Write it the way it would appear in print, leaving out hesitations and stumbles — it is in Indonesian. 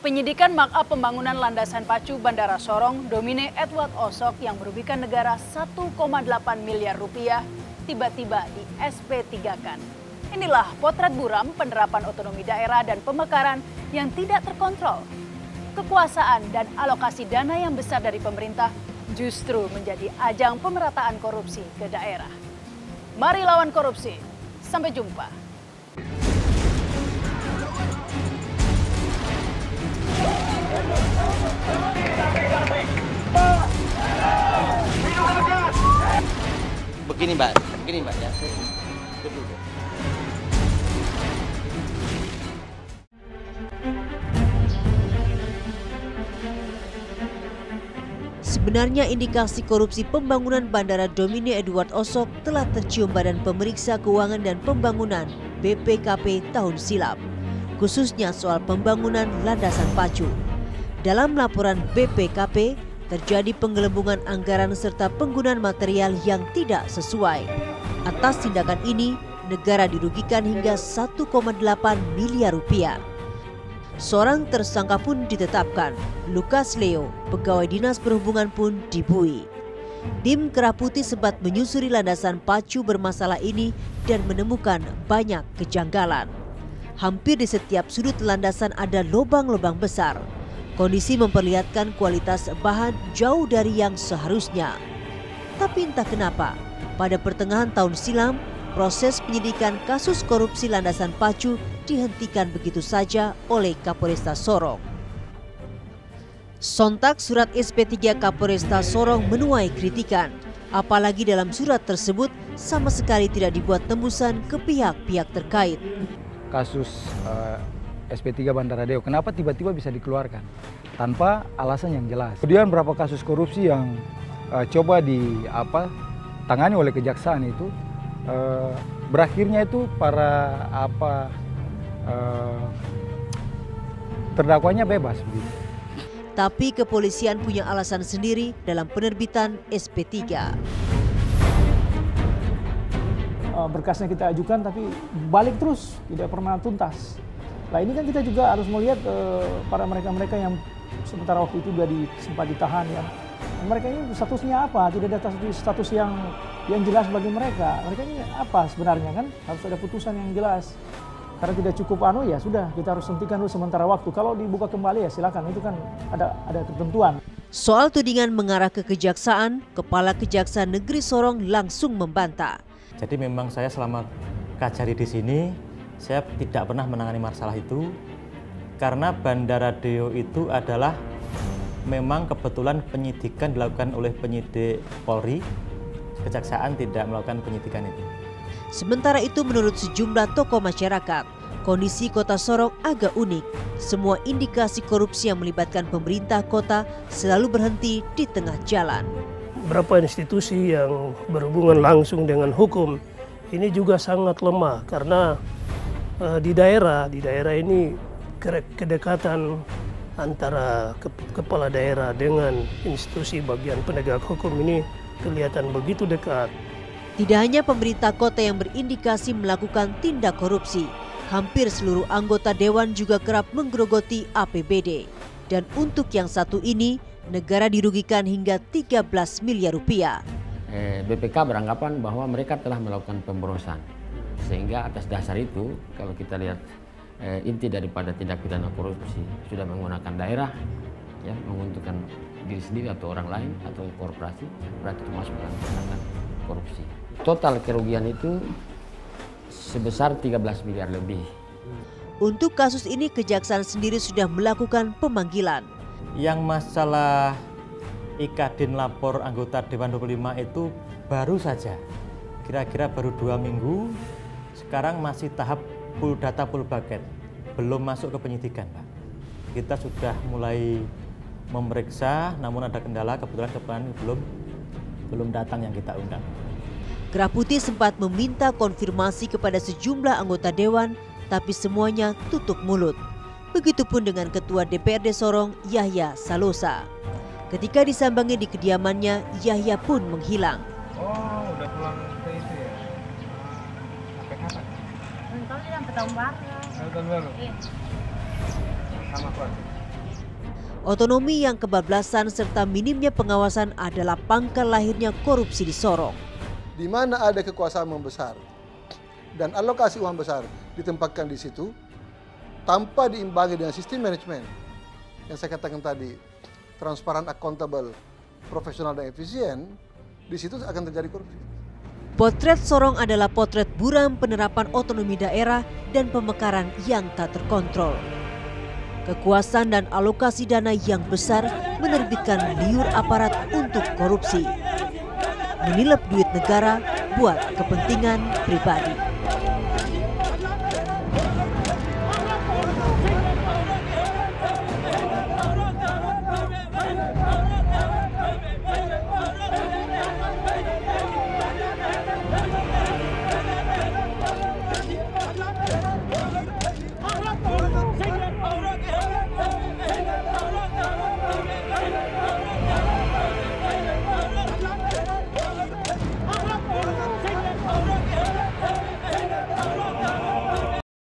Penyidikan markup pembangunan landasan pacu Bandara Sorong Domine Edward Osok yang merugikan negara 1,8 miliar rupiah tiba-tiba di SP3-kan. Inilah potret buram penerapan otonomi daerah dan pemekaran yang tidak terkontrol. Kekuasaan dan alokasi dana yang besar dari pemerintah justru menjadi ajang pemerataan korupsi ke daerah. Mari lawan korupsi. Sampai jumpa. Begini Mbak ya. Sebenarnya indikasi korupsi pembangunan Bandara Domine Edward Osok telah tercium Badan Pemeriksa Keuangan dan Pembangunan BPKP tahun silam, khususnya soal pembangunan landasan pacu. Dalam laporan BPKP, terjadi penggelembungan anggaran serta penggunaan material yang tidak sesuai. Atas tindakan ini, negara dirugikan hingga 1,8 miliar rupiah. Seorang tersangka pun ditetapkan, Lukas Leo, pegawai dinas perhubungan pun dibui. Tim Kerah Putih sempat menyusuri landasan pacu bermasalah ini dan menemukan banyak kejanggalan. Hampir di setiap sudut landasan ada lubang-lubang besar. Kondisi memperlihatkan kualitas bahan jauh dari yang seharusnya. Tapi entah kenapa, pada pertengahan tahun silam, proses penyidikan kasus korupsi landasan pacu dihentikan begitu saja oleh Kapolresta Sorong. Sontak surat SP3 Kapolresta Sorong menuai kritikan, apalagi dalam surat tersebut sama sekali tidak dibuat tembusan ke pihak-pihak terkait. Kasus SP3 Bandara Deo, kenapa tiba-tiba bisa dikeluarkan tanpa alasan yang jelas? Kemudian berapa kasus korupsi yang coba tangani oleh kejaksaan itu berakhirnya itu para terdakwanya bebas begitu. Tapi kepolisian punya alasan sendiri dalam penerbitan SP3. Berkasnya kita ajukan tapi balik terus, tidak pernah tuntas. Nah ini kan kita juga harus melihat para mereka-mereka yang sementara waktu itu sudah sempat ditahan ya. Mereka ini statusnya apa? Tidak ada status yang jelas bagi mereka. Mereka ini apa sebenarnya kan? Harus ada putusan yang jelas. Karena tidak cukup ya sudah kita harus hentikan dulu sementara waktu. Kalau dibuka kembali ya silakan, itu kan ada ketentuan. Soal tudingan mengarah ke kejaksaan, Kepala Kejaksaan Negeri Sorong langsung membantah. Jadi memang saya selama kajari di sini saya tidak pernah menangani masalah itu karena Bandara Deo itu adalah memang kebetulan penyidikan dilakukan oleh penyidik Polri, kejaksaan tidak melakukan penyidikan itu. Sementara itu menurut sejumlah tokoh masyarakat, kondisi kota Sorong agak unik. Semua indikasi korupsi yang melibatkan pemerintah kota selalu berhenti di tengah jalan. Beberapa institusi yang berhubungan langsung dengan hukum ini juga sangat lemah karena di daerah ini kedekatan antara kepala daerah dengan institusi bagian penegak hukum ini kelihatan begitu dekat. Tidak hanya pemerintah kota yang berindikasi melakukan tindak korupsi, hampir seluruh anggota dewan juga kerap menggerogoti APBD. Dan untuk yang satu ini, negara dirugikan hingga 13 miliar rupiah. BPK beranggapan bahwa mereka telah melakukan pemborosan. Sehingga atas dasar itu, kalau kita lihat inti daripada tindak pidana korupsi sudah menggunakan daerah, ya, menguntungkan diri sendiri atau orang lain atau korporasi, berarti termasuk dalam tindakan korupsi. Total kerugian itu sebesar 13 miliar lebih. Untuk kasus ini kejaksaan sendiri sudah melakukan pemanggilan. Yang masalah Ikadin lapor anggota Dewan 25 itu baru saja, kira-kira baru 2 minggu, sekarang masih tahap full data full bucket, belum masuk ke penyidikan Pak. Kita sudah mulai memeriksa, namun ada kendala, kebetulan belum datang yang kita undang. Kerah Putih sempat meminta konfirmasi kepada sejumlah anggota dewan, tapi semuanya tutup mulut. Begitupun dengan Ketua DPRD Sorong, Yahya Salosa. Ketika disambangi di kediamannya, Yahya pun menghilang. Oh, udah pulang ke itu ya? Sampai kapan? Tahun baru. Tahun baru? Iya. Sama keluarga? Otonomi yang kebablasan serta minimnya pengawasan adalah pangkal lahirnya korupsi di Sorong. Di mana ada kekuasaan membesar dan alokasi uang besar ditempatkan di situ tanpa diimbangi dengan sistem manajemen yang saya katakan tadi, transparan, akuntabel, profesional dan efisien, di situ akan terjadi korupsi. Potret Sorong adalah potret buram penerapan otonomi daerah dan pemekaran yang tak terkontrol. Kekuasaan dan alokasi dana yang besar menerbitkan liur aparat untuk korupsi. Menilap duit negara buat kepentingan pribadi.